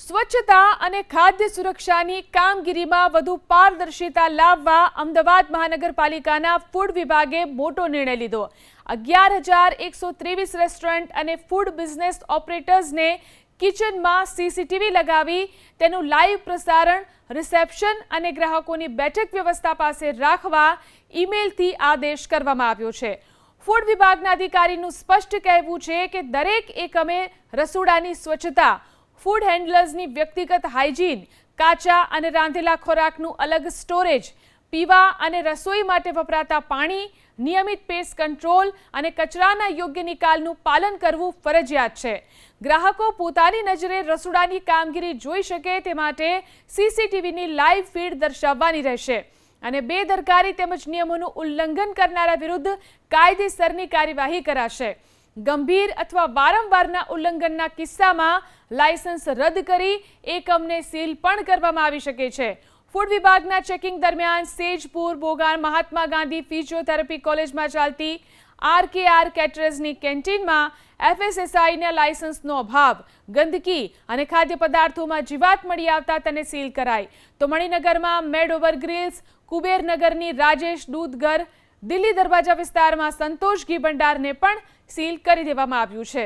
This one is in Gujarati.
સ્વચ્છતા અને ખાદ્ય સુરક્ષાની કામગીરીમાં વધુ પારદર્શિતા લાવવા અમદાવાદ મહાનગરપાલિકાના ફૂડ વિભાગે મોટો નિર્ણય લીધો। 11,123 રેસ્ટોરન્ટ અને ફૂડ બિઝનેસ ઓપરેટર્સને કિચનમાં સીસીટીવી લગાવી તેનું લાઈવ પ્રસારણ, રિસેપ્શન અને ગ્રાહકોની બેઠક વ્યવસ્થા પાસે રાખવા ઈમેલથી આદેશ કરવામાં આવ્યો છે। ફૂડ વિભાગના અધિકારીનું સ્પષ્ટ કહેવું છે કે દરેક એકમે રસોડાની સ્વચ્છતા, ફૂડ હેન્ડલર્સની વ્યક્તિગત હાઇજીન, કાચા અને રાંધેલા ખોરાકનું અલગ સ્ટોરેજ, પીવા અને રસોઈ માટે વપરાતા પાણી, નિયમિત પેસ્ટ કંટ્રોલ અને કચરાના યોગ્ય નિકાલનું પાલન કરવું ફરજિયાત છે। ગ્રાહકો પોતાની નજરે રસોડાની કામગીરી જોઈ શકે તે માટે સીસીટીવીની લાઈવ ફીડ દર્શાવવાની રહેશે અને બેદરકારી તેમજ નિયમોનું ઉલ્લંઘન કરનારા વિરુદ્ધ કાયદેસરની કાર્યવાહી કરાશે। ગંભીર અથવા વારંવારના ઉલ્લંઘનના કિસ્સામાં લાયસન્સ રદ કરી એકમને સીલ પણ કરવામાં આવી શકે છે। ફૂડ વિભાગના ચેકિંગ દરમિયાન સેજપુર, બોગાન, મહાત્મા ગાંધી ફિઝિયોથેરાપી કોલેજમાં ચાલતી RKR કેટરર્સની કેન્ટીનમાં FSSAIના લાયસન્સનો અભાવ, ગંદકી અને ખાદ્ય પદાર્થોમાં જીવાત મળી આવતા તેને સીલ કરાઈ। તો મણિનગરમાં મેડઓવર ગ્રીલ્સ, કુબેરનગરની રાજેશ દૂધઘર, દિલ્હી દરવાજા વિસ્તારમાં સંતોષ ઘી ભંડારને પણ સીલ કરી દેવામાં આવ્યું છે।